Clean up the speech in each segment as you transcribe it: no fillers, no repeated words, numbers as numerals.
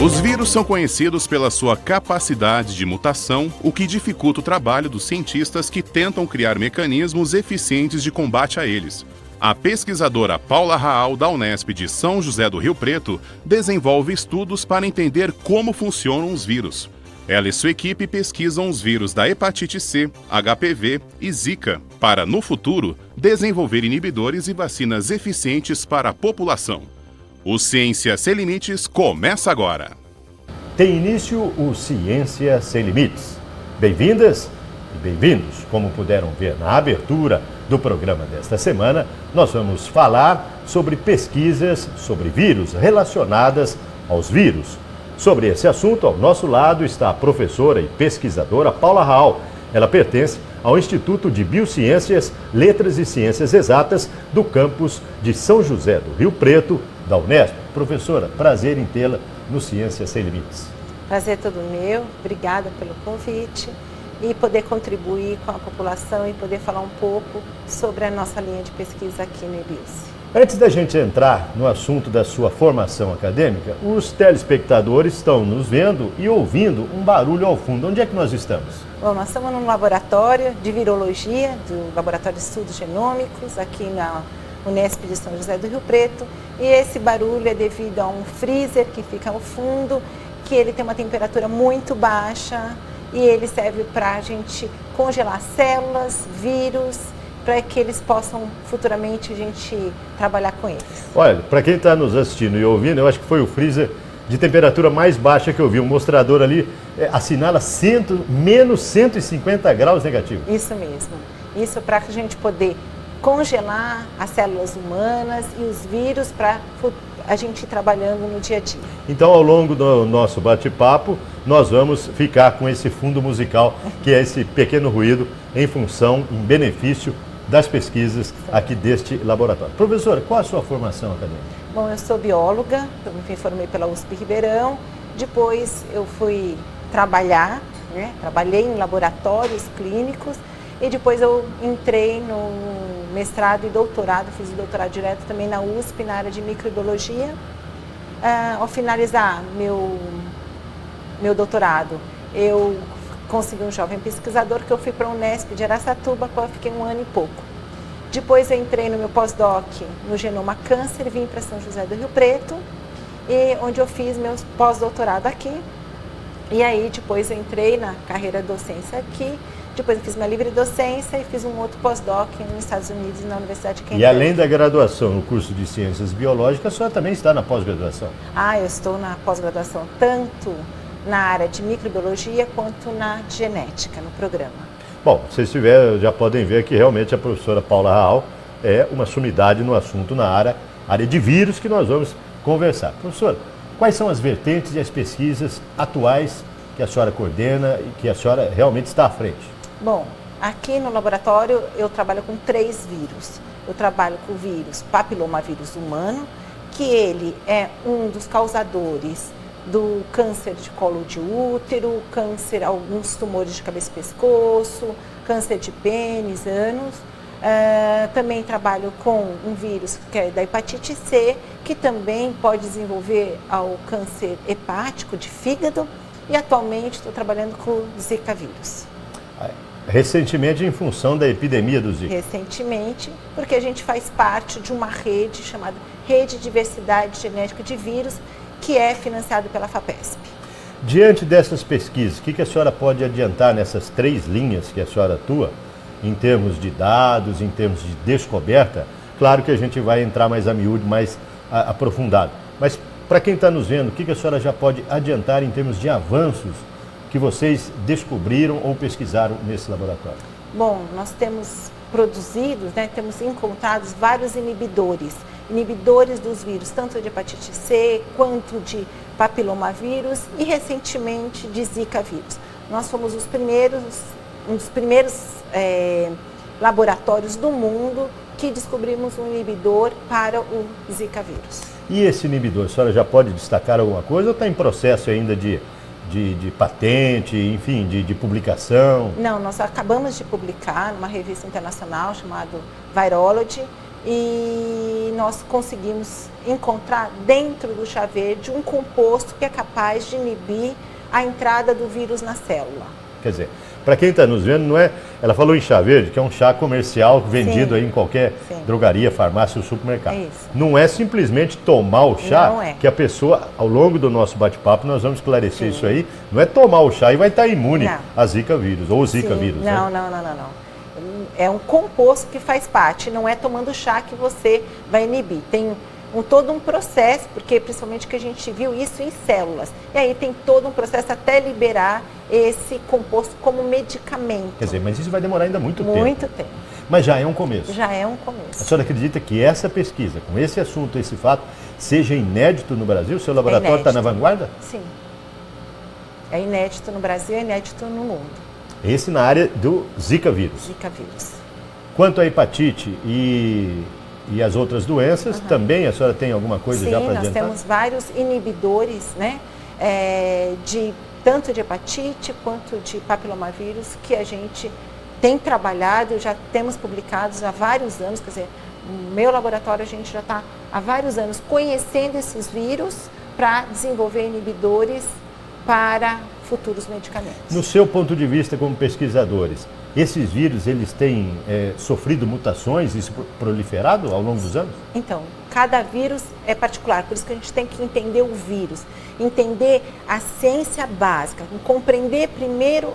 Os vírus são conhecidos pela sua capacidade de mutação, o que dificulta o trabalho dos cientistas que tentam criar mecanismos eficientes de combate a eles. A pesquisadora Paula Raal, da Unesp de São José do Rio Preto, desenvolve estudos para entender como funcionam os vírus. Ela e sua equipe pesquisam os vírus da hepatite C, HPV e Zika, para, no futuro, desenvolver inibidores e vacinas eficientes para a população. O Ciência Sem Limites começa agora. Tem início o Ciência Sem Limites. Bem-vindas e bem-vindos. Como puderam ver na abertura do programa desta semana, nós vamos falar sobre pesquisas sobre vírus relacionadas aos vírus. Sobre esse assunto, ao nosso lado está a professora e pesquisadora Paula Raal. Ela pertence ao Instituto de Biociências, Letras e Ciências Exatas do campus de São José do Rio Preto, da Unesp. Professora, prazer em tê-la no Ciência Sem Limites. Prazer todo meu, obrigada pelo convite e poder contribuir com a população e poder falar um pouco sobre a nossa linha de pesquisa aqui no IBIOS. Antes da gente entrar no assunto da sua formação acadêmica, os telespectadores estão nos vendo e ouvindo um barulho ao fundo. Onde é que nós estamos? Bom, nós estamos num laboratório de virologia, do Laboratório de Estudos Genômicos, aqui na Unesp de São José do Rio Preto, e esse barulho é devido a um freezer que fica ao fundo, que ele tem uma temperatura muito baixa e ele serve para a gente congelar células, vírus, para que eles possam futuramente a gente trabalhar com eles. Olha, para quem está nos assistindo e ouvindo, eu acho que foi o freezer de temperatura mais baixa que eu vi. O mostrador ali assinala menos 150 graus negativos. Isso mesmo. Isso para a gente poder congelar as células humanas e os vírus para a gente ir trabalhando no dia a dia. Então, ao longo do nosso bate-papo, nós vamos ficar com esse fundo musical, que é esse pequeno ruído em benefício das pesquisas aqui deste laboratório. Professora, qual a sua formação acadêmica? Bom, eu sou bióloga, eu me formei pela USP Ribeirão, depois eu fui trabalhar, trabalhei em laboratórios clínicos e depois eu entrei no mestrado e doutorado, fiz o doutorado direto também na USP, na área de microbiologia. Ao finalizar meu doutorado, eu consegui um jovem pesquisador que eu fui para a Unesp de Araçatuba, qual eu fiquei 1 ano e pouco. Depois eu entrei no meu pós-doc no Genoma Câncer, vim para São José do Rio Preto, onde eu fiz meu pós-doutorado aqui. E aí depois eu entrei na carreira docência aqui, depois eu fiz minha livre docência e fiz um outro pós-doc nos Estados Unidos, na Universidade de Kentucky. E além da graduação no curso de Ciências Biológicas, a senhora também está na pós-graduação? Eu estou na pós-graduação tanto na área de microbiologia quanto na genética, no programa. Bom, vocês já podem ver que realmente a professora Paula Raal é uma sumidade no assunto na área de vírus que nós vamos conversar. Professora, quais são as vertentes e as pesquisas atuais que a senhora coordena e que a senhora realmente está à frente? Bom, aqui no laboratório eu trabalho com 3 vírus. Eu trabalho com o vírus papilomavírus humano, que ele é um dos causadores do câncer de colo de útero, câncer, alguns tumores de cabeça e pescoço, câncer de pênis, ânus. Também trabalho com um vírus que é da hepatite C, que também pode desenvolver ao câncer hepático de fígado, e atualmente estou trabalhando com o Zika vírus. Recentemente, em função da epidemia do Zika? Recentemente, porque a gente faz parte de uma rede chamada Rede de Diversidade Genética de Vírus, que é financiado pela FAPESP. Diante dessas pesquisas, o que a senhora pode adiantar nessas 3 linhas que a senhora atua, em termos de dados, em termos de descoberta? Claro que a gente vai entrar mais a miúdo, mais aprofundado. Mas, para quem está nos vendo, o que a senhora já pode adiantar em termos de avanços que vocês descobriram ou pesquisaram nesse laboratório? Bom, nós temos produzidos, temos encontrados vários inibidores dos vírus, tanto de hepatite C, quanto de papilomavírus e, recentemente, de Zika vírus. Nós fomos um dos primeiros laboratórios do mundo que descobrimos um inibidor para o Zika vírus. E esse inibidor, a senhora já pode destacar alguma coisa ou está em processo ainda de patente, enfim, de publicação? Não, nós acabamos de publicar numa revista internacional chamada Virology, e nós conseguimos encontrar dentro do chá verde um composto que é capaz de inibir a entrada do vírus na célula. Quer dizer, para quem está nos vendo, não é? Ela falou em chá verde, que é um chá comercial vendido aí em qualquer drogaria, farmácia ou supermercado. Isso. Não é simplesmente tomar o chá, Não é. que a pessoa, ao longo do nosso bate-papo, nós vamos esclarecer isso aí. Não é tomar o chá e vai estar imune a Zika vírus, ou Zika vírus. Não, né? não. É um composto que faz parte, não é tomando chá que você vai inibir. Tem todo um processo, porque principalmente que a gente viu isso em células. E aí tem todo um processo até liberar esse composto como medicamento. Quer dizer, mas isso vai demorar ainda muito tempo. Muito tempo. Mas já é um começo. Já é um começo. A senhora acredita que essa pesquisa, com esse assunto, esse fato, seja inédito no Brasil? O seu laboratório está na vanguarda? Sim. É inédito no Brasil, é inédito no mundo. Esse na área do Zika vírus. Zika vírus. Quanto à hepatite e as outras doenças, também a senhora tem alguma coisa já para adiantar? Sim, nós temos vários inibidores, né, tanto de hepatite quanto de papilomavírus, que a gente tem trabalhado, já temos publicados há vários anos, quer dizer, no meu laboratório a gente já está há vários anos conhecendo esses vírus para desenvolver inibidores para futuros medicamentos. No seu ponto de vista como pesquisadores, esses vírus, eles têm sofrido mutações e se proliferado ao longo dos anos? Então, cada vírus é particular, por isso que a gente tem que entender o vírus, entender a ciência básica, compreender primeiro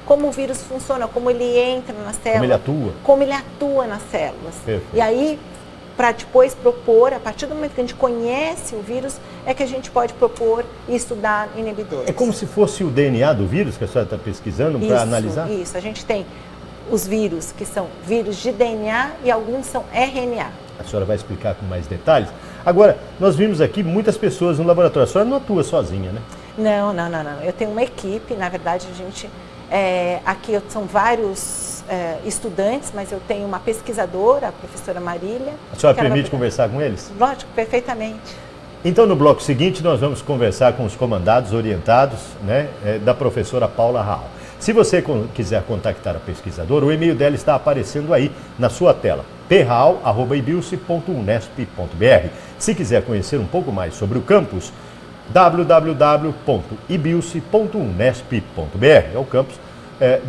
como o vírus funciona, como ele entra na célula. Como ele atua nas células. Perfeito. E aí, para depois propor, a partir do momento que a gente conhece o vírus, é que a gente pode propor e estudar inibidores. É como se fosse o DNA do vírus que a senhora está pesquisando para analisar? Isso, a gente tem os vírus que são vírus de DNA e alguns são RNA. A senhora vai explicar com mais detalhes. Agora, nós vimos aqui muitas pessoas no laboratório. A senhora não atua sozinha, né? Não. Eu tenho uma equipe, na verdade a gente... aqui são vários estudantes, mas eu tenho uma pesquisadora, a professora Marília. A senhora permite conversar com eles? Lógico, perfeitamente. Então, no bloco seguinte, nós vamos conversar com os comandados orientados, né, da professora Paula Raal. Se você quiser contactar a pesquisadora, o e-mail dela está aparecendo aí na sua tela, praal@ibilce.unesp.br. Se quiser conhecer um pouco mais sobre o campus, www.ibilce.unesp.br. É o campus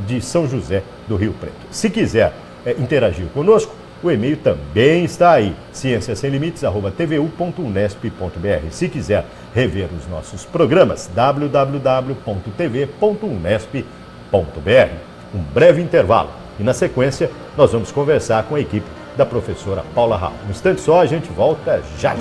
de São José do Rio Preto. Se quiser interagir conosco, o e-mail também está aí, cienciasemlimites@tvu.unesp.br. Se quiser rever os nossos programas, www.tv.unesp.br. Um breve intervalo e, na sequência, nós vamos conversar com a equipe da professora Paula Raal. Um instante só, a gente volta já.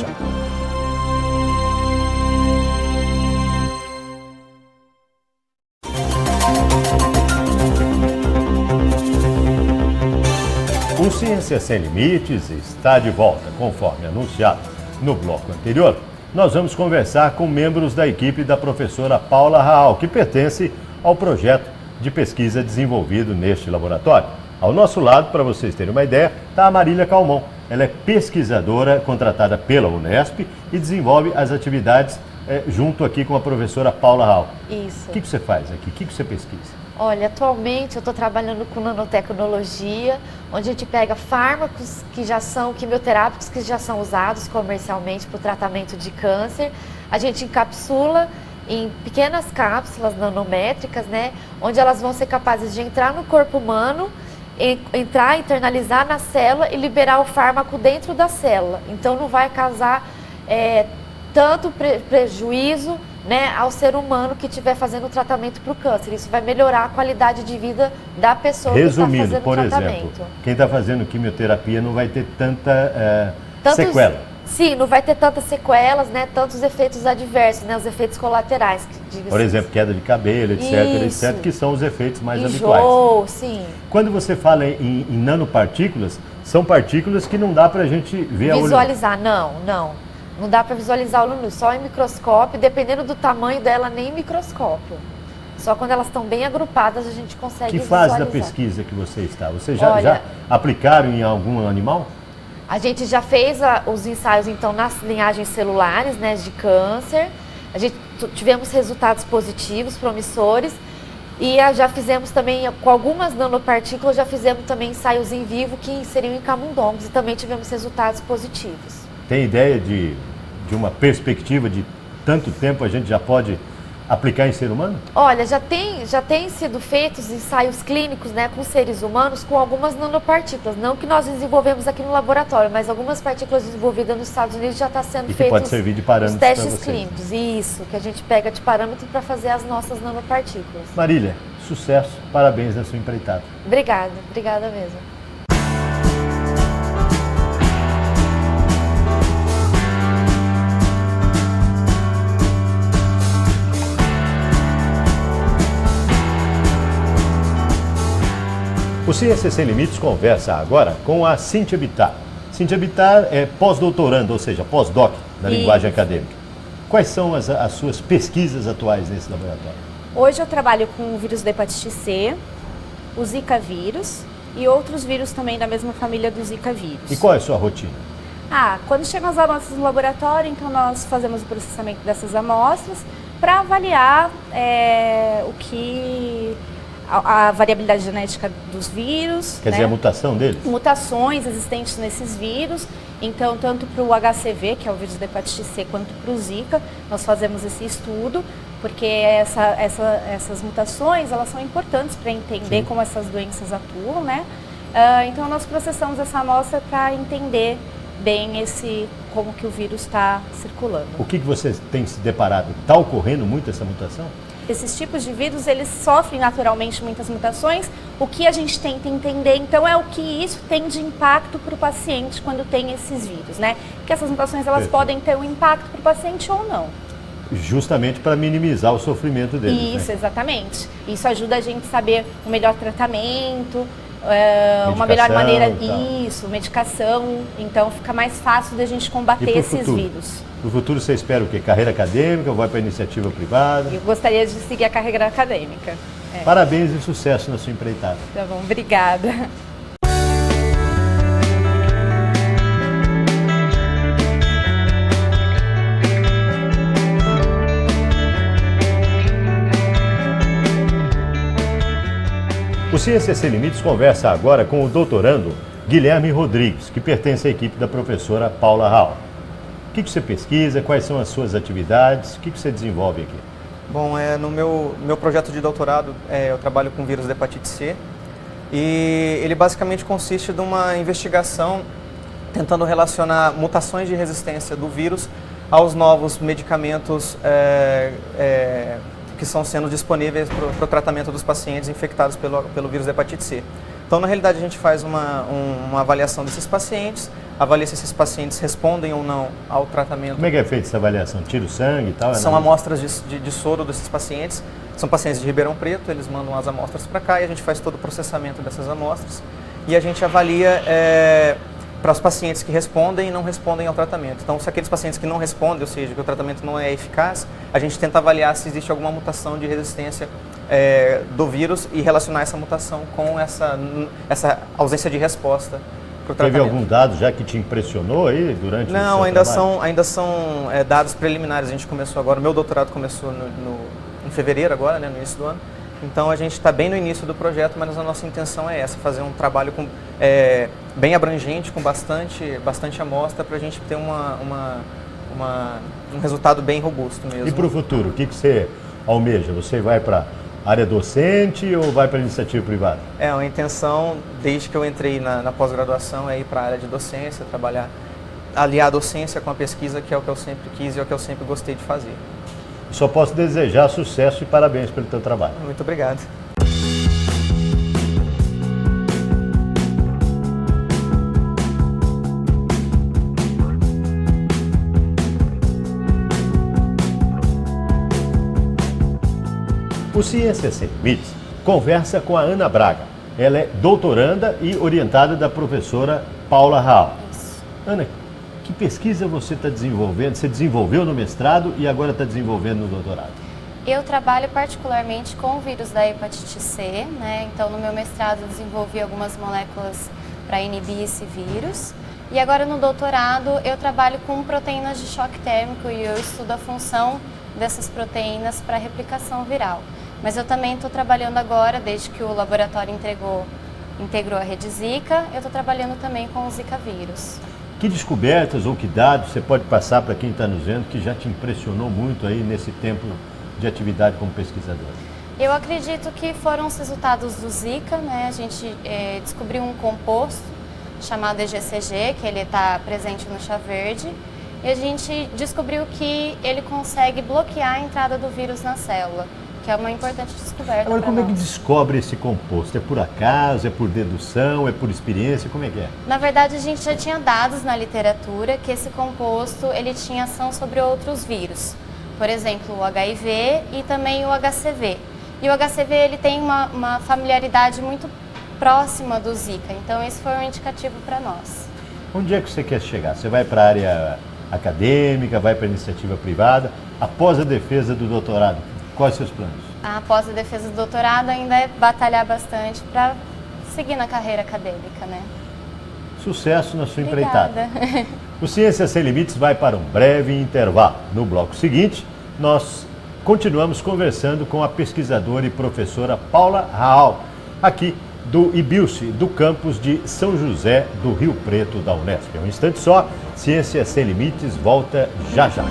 O Ciência Sem Limites está de volta, conforme anunciado no bloco anterior. Nós vamos conversar com membros da equipe da professora Paula Raal, que pertence ao projeto de pesquisa desenvolvido neste laboratório. Ao nosso lado, para vocês terem uma ideia, está a Marília Calmon. Ela é pesquisadora contratada pela Unesp e desenvolve as atividades junto aqui com a professora Paula Raal. Isso. O que você faz aqui? O que você pesquisa? Olha, atualmente eu estou trabalhando com nanotecnologia, onde a gente pega fármacos que já são quimioterápicos, que já são usados comercialmente para o tratamento de câncer. A gente encapsula em pequenas cápsulas nanométricas, né, onde elas vão ser capazes de entrar no corpo humano, internalizar na célula e liberar o fármaco dentro da célula. Então não vai causar tanto prejuízo, né, ao ser humano que estiver fazendo o tratamento para o câncer. Isso vai melhorar a qualidade de vida da pessoa que está fazendo o tratamento. Resumindo, por exemplo, quem está fazendo quimioterapia não vai ter tanta sequela. Sim, não vai ter tantas sequelas, né, tantos efeitos adversos, né, os efeitos colaterais. Por exemplo, queda de cabelo, etc, etc, que são os efeitos mais habituais. Sim. Quando você fala em nanopartículas, são partículas que não dá para a gente ver visualizar, não dá para visualizar o olho, só em microscópio, dependendo do tamanho dela, nem em microscópio. Só quando elas estão bem agrupadas a gente consegue visualizar. Que fase da pesquisa que você está? Você já aplicaram em algum animal? A gente já fez os ensaios, então, nas linhagens celulares, né, de câncer. Tivemos resultados positivos, promissores. E já fizemos também, com algumas nanopartículas, já fizemos também ensaios em vivo que seriam em camundongos e também tivemos resultados positivos. Tem ideia de uma perspectiva de tanto tempo a gente já pode aplicar em ser humano? Olha, já tem sido feitos ensaios clínicos, né, com seres humanos com algumas nanopartículas. Não que nós desenvolvemos aqui no laboratório, mas algumas partículas desenvolvidas nos Estados Unidos já está sendo feito pode servir de parâmetro os testes para vocês, clínicos. Isso, que a gente pega de parâmetro para fazer as nossas nanopartículas. Marília, sucesso, parabéns na sua empreitada. Obrigada mesmo. O Ciência Sem Limites conversa agora com a Cíntia Bittar. Cíntia Bittar é pós-doutoranda, ou seja, pós-doc na linguagem acadêmica. Quais são as suas pesquisas atuais nesse laboratório? Hoje eu trabalho com o vírus da hepatite C, o Zika vírus e outros vírus também da mesma família do Zika vírus. E qual é a sua rotina? Quando chegam as amostras no laboratório, então nós fazemos o processamento dessas amostras para avaliar a variabilidade genética dos vírus. Quer dizer, a mutação deles? Mutações existentes nesses vírus. Então, tanto para o HCV, que é o vírus da hepatite C, quanto para o Zika, nós fazemos esse estudo, porque essas mutações, elas são importantes para entender como essas doenças atuam, né? Então, nós processamos essa amostra para entender bem como que o vírus está circulando. O que você tem se deparado? Está ocorrendo muito essa mutação? Esses tipos de vírus, eles sofrem naturalmente muitas mutações. O que a gente tenta entender, então, é o que isso tem de impacto para o paciente quando tem esses vírus, né? Que essas mutações, elas podem ter um impacto para o paciente ou não. Justamente para minimizar o sofrimento deles, Isso, né? Exatamente. Isso ajuda a gente a saber o melhor tratamento, uma melhor maneira, medicação. Então, fica mais fácil da gente combater esses vírus. No futuro você espera o quê? Carreira acadêmica ou vai para iniciativa privada? Eu gostaria de seguir a carreira acadêmica. Parabéns e sucesso na sua empreitada. Tá bom, obrigada. O Ciência Sem Limites conversa agora com o doutorando Guilherme Rodrigues, que pertence à equipe da professora Paula Hall. O que você pesquisa? Quais são as suas atividades? O que você desenvolve aqui? Bom, no meu projeto de doutorado, eu trabalho com vírus da hepatite C e ele basicamente consiste de uma investigação tentando relacionar mutações de resistência do vírus aos novos medicamentos que estão sendo disponíveis para o tratamento dos pacientes infectados pelo vírus da hepatite C. Então, na realidade, a gente faz uma avaliação desses pacientes, avalia se esses pacientes respondem ou não ao tratamento. Como é que é feita essa avaliação? Tira o sangue e tal? São amostras de soro desses pacientes. São pacientes de Ribeirão Preto, eles mandam as amostras para cá e a gente faz todo o processamento dessas amostras. E a gente avalia para os pacientes que respondem e não respondem ao tratamento. Então, se aqueles pacientes que não respondem, ou seja, que o tratamento não é eficaz, a gente tenta avaliar se existe alguma mutação de resistência do vírus e relacionar essa mutação com essa ausência de resposta para o tratamento. Teve algum dado já que te impressionou aí durante o seu trabalho? Ainda são dados preliminares. A gente começou agora, o meu doutorado começou em fevereiro agora, né, no início do ano. Então a gente está bem no início do projeto, mas a nossa intenção é essa, fazer um trabalho bem abrangente, com bastante amostra, para a gente ter um resultado bem robusto mesmo. E para o futuro, o que você almeja? Você vai para a área docente ou vai para a iniciativa privada? A intenção, desde que eu entrei na pós-graduação, é ir para a área de docência, aliar a docência com a pesquisa, que é o que eu sempre quis e é o que eu sempre gostei de fazer. Só posso desejar sucesso e parabéns pelo teu trabalho. Muito obrigado. O Ciência Sem Limites conversa com a Ana Braga. Ela é doutoranda e orientada da professora Paula Hall. Ana, que pesquisa você está desenvolvendo? Você desenvolveu no mestrado e agora está desenvolvendo no doutorado? Eu trabalho particularmente com o vírus da hepatite C, né? Então, no meu mestrado eu desenvolvi algumas moléculas para inibir esse vírus. E agora no doutorado eu trabalho com proteínas de choque térmico e eu estudo a função dessas proteínas para replicação viral. Mas eu também estou trabalhando agora, desde que o laboratório integrou a rede Zika, eu estou trabalhando também com o Zika vírus. Que descobertas ou que dados você pode passar para quem está nos vendo que já te impressionou muito aí nesse tempo de atividade como pesquisador? Eu acredito que foram os resultados do Zika, né? A gente descobriu um composto chamado EGCG, que ele está presente no chá verde, e a gente descobriu que ele consegue bloquear a entrada do vírus na célula, que é uma importante descoberta. Agora, como é que nós. descobre esse composto? É por acaso, é por dedução, é por experiência, como é que é? Na verdade, a gente já tinha dados na literatura que esse composto ele tinha ação sobre outros vírus, por exemplo, o HIV e também o HCV. E o HCV ele tem uma familiaridade muito próxima do Zika, então esse foi um indicativo para nós. Onde é que você quer chegar? Você vai para a área acadêmica, vai para a iniciativa privada? Após a defesa do doutorado, quais os seus planos? Após a defesa do doutorado, ainda é batalhar bastante para seguir na carreira acadêmica, né? Sucesso na sua Obrigada. empreitada. O Ciência Sem Limites vai para um breve intervalo. No bloco seguinte, nós continuamos conversando com a pesquisadora e professora Paula Raal, aqui do IBILSE, do campus de São José do Rio Preto, da Unesp. Um instante só, Ciência Sem Limites volta já já.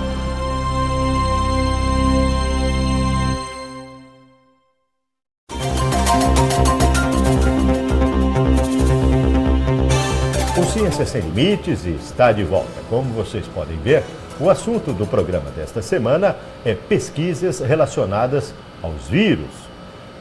O Ciência Sem Limites está de volta. Como vocês podem ver, o assunto do programa desta semana é pesquisas relacionadas aos vírus.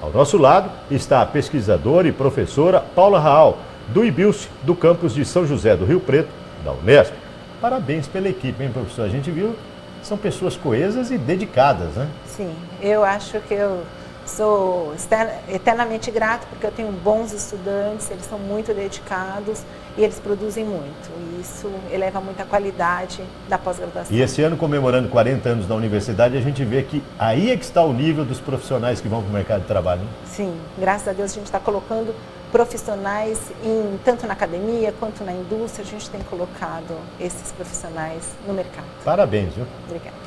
Ao nosso lado está a pesquisadora e professora Paula Raal, do IBILSE, do campus de São José do Rio Preto, da Unesp. Parabéns pela equipe, hein, professor? A gente viu, são pessoas coesas e dedicadas, né? Sim, eu acho que eu sou eternamente grata porque eu tenho bons estudantes, eles são muito dedicados e eles produzem muito. E isso eleva muito a qualidade da pós-graduação. E esse ano, comemorando 40 anos da universidade, a gente vê que aí é que está o nível dos profissionais que vão para o mercado de trabalho, né? Sim, graças a Deus a gente está colocando profissionais tanto na academia quanto na indústria, a gente tem colocado esses profissionais no mercado. Parabéns, viu? Obrigada.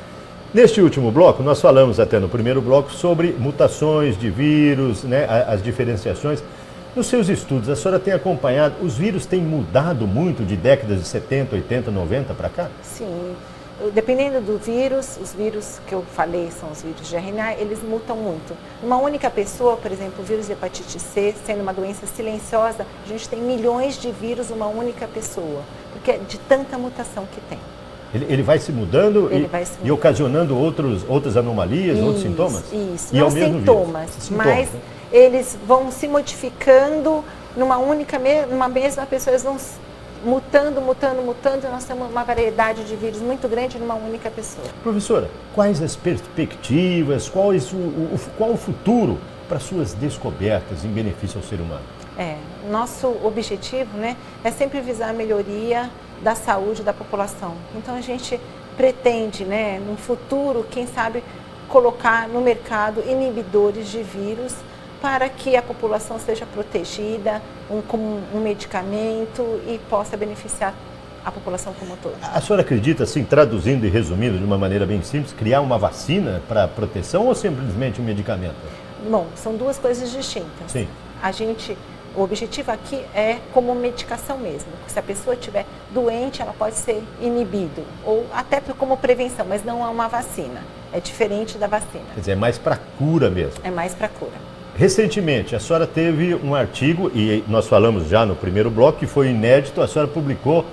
Neste último bloco, nós falamos até no primeiro bloco sobre mutações de vírus, né, as diferenciações. Nos seus estudos, a senhora tem acompanhado, os vírus têm mudado muito de décadas de 70, 80, 90 para cá? Sim, dependendo do vírus, os vírus que eu falei são os vírus de RNA, eles mutam muito. Uma única pessoa, por exemplo, o vírus de hepatite C, sendo uma doença silenciosa, a gente tem milhões de vírus numa única pessoa, porque é de tanta mutação que tem. Ele vai se mudando e ocasionando outras anomalias, outros sintomas? Isso, e não ao mesmo sintomas, mas né? eles vão se modificando numa mesma pessoa, eles vão mutando, e nós temos uma variedade de vírus muito grande numa única pessoa. Professora, quais as perspectivas, qual o futuro para suas descobertas em benefício ao ser humano? Nosso objetivo, né, é sempre visar a melhoria da saúde da população. Então a gente pretende, né, no futuro, quem sabe, colocar no mercado inibidores de vírus para que a população seja protegida com um medicamento e possa beneficiar a população como um todo. A senhora acredita, assim, traduzindo e resumindo de uma maneira bem simples, criar uma vacina para proteção ou simplesmente um medicamento? Bom, são duas coisas distintas. Sim. O objetivo aqui é como medicação mesmo. Se a pessoa estiver doente, ela pode ser inibido, ou até como prevenção, mas não é uma vacina. É diferente da vacina. Quer dizer, é mais para cura mesmo. É mais para cura. Recentemente, a senhora teve um artigo, e nós falamos já no primeiro bloco, que foi inédito, a senhora publicou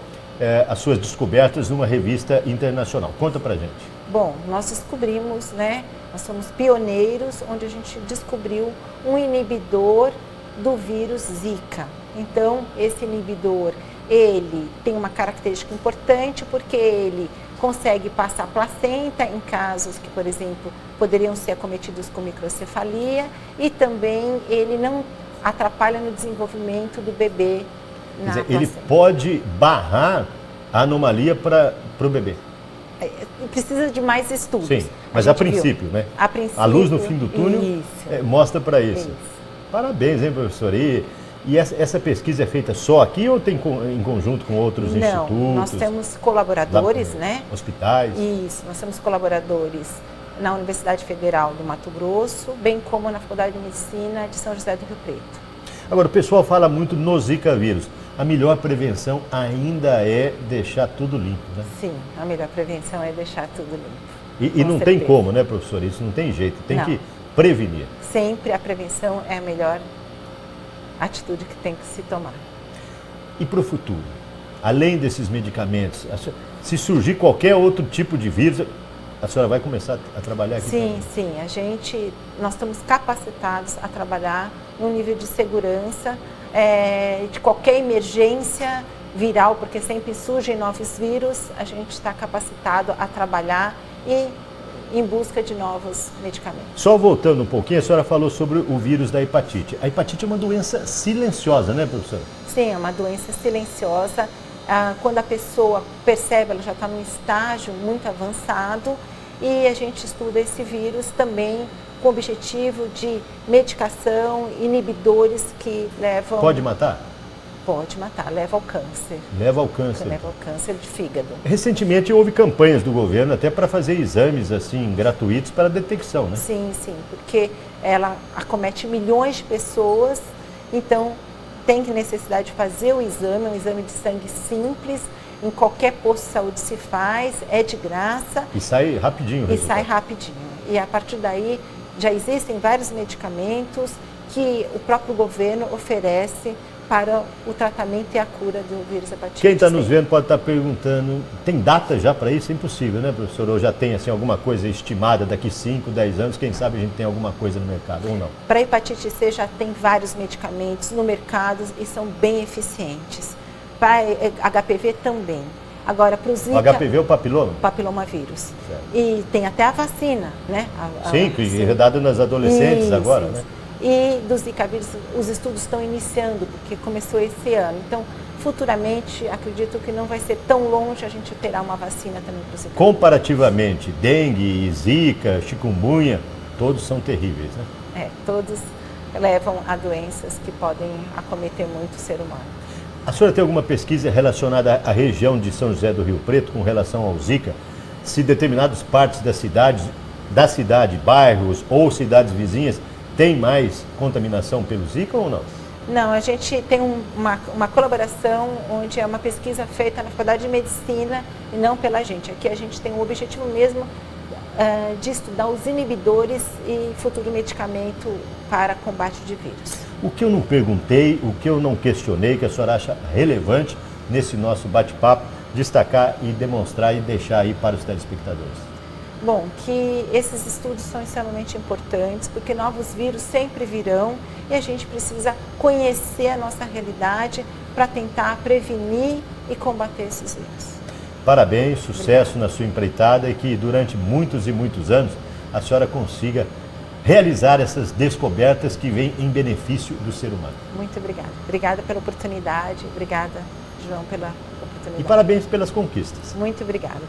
as suas descobertas numa revista internacional. Conta pra gente. Bom, nós descobrimos, né, nós somos pioneiros, onde a gente descobriu um inibidor do vírus Zika. Então, esse inibidor, ele tem uma característica importante porque ele consegue passar a placenta em casos que, por exemplo, poderiam ser acometidos com microcefalia e também ele não atrapalha no desenvolvimento do bebê na placenta. Ele pode barrar a anomalia para o bebê. Precisa de mais estudos. Sim, mas a princípio, né? A princípio, a luz no fim do túnel mostra para isso. Parabéns, hein, professor? E essa pesquisa é feita só aqui ou tem em conjunto com outros institutos? Nós temos colaboradores, né? Hospitais? Isso, nós temos colaboradores na Universidade Federal do Mato Grosso, bem como na Faculdade de Medicina de São José do Rio Preto. Agora, o pessoal fala muito no Zika vírus. A melhor prevenção ainda é deixar tudo limpo, né? Sim, a melhor prevenção é deixar tudo limpo. E não tem como, né, professor? Isso não tem jeito, tem que prevenir. Sempre a prevenção é a melhor atitude que tem que se tomar. E para o futuro? Além desses medicamentos, se surgir qualquer outro tipo de vírus, a senhora vai começar a trabalhar aqui? Sim, sim. Nós estamos capacitados a trabalhar num nível de segurança de qualquer emergência viral, porque sempre surgem novos vírus, a gente está capacitado a trabalhar e em busca de novos medicamentos. Só voltando um pouquinho, a senhora falou sobre o vírus da hepatite. A hepatite é uma doença silenciosa, né, professora? Sim, é uma doença silenciosa. Quando a pessoa percebe, ela já está num estágio muito avançado e a gente estuda esse vírus também com o objetivo de medicação, inibidores que levam... Pode matar? Pode matar, leva ao câncer. Leva ao câncer. Leva ao câncer de fígado. Recentemente houve campanhas do governo até para fazer exames assim gratuitos para detecção, né? Sim, porque ela acomete milhões de pessoas, então tem necessidade de fazer o exame, um exame de sangue simples, em qualquer posto de saúde se faz, é de graça. E sai rapidinho. E sai rapidinho. E a partir daí já existem vários medicamentos que o próprio governo oferece para o tratamento e a cura do vírus hepatite. Quem está nos vendo pode estar perguntando, tem data já para isso? É impossível, né, professor? Ou já tem assim, alguma coisa estimada daqui 5, 10 anos, quem sabe a gente tem alguma coisa no mercado ou não? Para a hepatite C já tem vários medicamentos no mercado e são bem eficientes. Para HPV também. Agora, para o Zika... O HPV é o papiloma? Papilomavírus. Certo. E tem até a vacina, né? Sim, que é dada nas adolescentes agora, né? E do Zika vírus, os estudos estão iniciando, porque começou esse ano. Então, futuramente, acredito que não vai ser tão longe, a gente terá uma vacina também para o Zika. Comparativamente, dengue, Zika, chikungunya, todos são terríveis, né? Todos levam a doenças que podem acometer muito o ser humano. A senhora tem alguma pesquisa relacionada à região de São José do Rio Preto com relação ao Zika? Se determinadas partes da cidade, bairros ou cidades vizinhas tem mais contaminação pelo Zika ou não? Não, a gente tem uma colaboração onde é uma pesquisa feita na Faculdade de Medicina e não pela gente. Aqui a gente tem o objetivo mesmo de estudar os inibidores e futuro medicamento para combate de vírus. O que eu não perguntei, o que eu não questionei, que a senhora acha relevante nesse nosso bate-papo, destacar e demonstrar e deixar aí para os telespectadores? Bom, que esses estudos são extremamente importantes, porque novos vírus sempre virão e a gente precisa conhecer a nossa realidade para tentar prevenir e combater esses vírus. Parabéns, sucesso na sua empreitada e que durante muitos e muitos anos a senhora consiga realizar essas descobertas que vêm em benefício do ser humano. Muito obrigada. Obrigada pela oportunidade, obrigada, João, pela oportunidade. E parabéns pelas conquistas. Muito obrigada.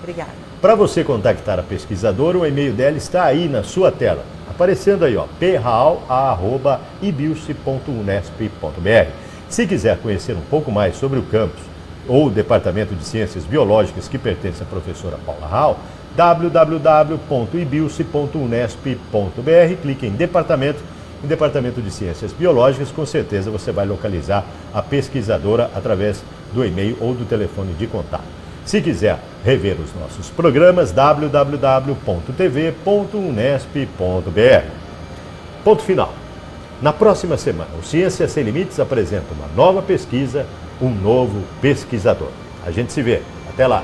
Para você contactar a pesquisadora, o e-mail dela está aí na sua tela, aparecendo aí, ó, perraal@ibilce.unesp.br. Se quiser conhecer um pouco mais sobre o campus ou o Departamento de Ciências Biológicas que pertence à professora Paula Raal, www.ibilce.unesp.br, clique em Departamento de Ciências Biológicas, com certeza você vai localizar a pesquisadora através do e-mail ou do telefone de contato. Se quiser rever os nossos programas, www.tv.unesp.br. Ponto final. Na próxima semana, o Ciência Sem Limites apresenta uma nova pesquisa, um novo pesquisador. A gente se vê. Até lá.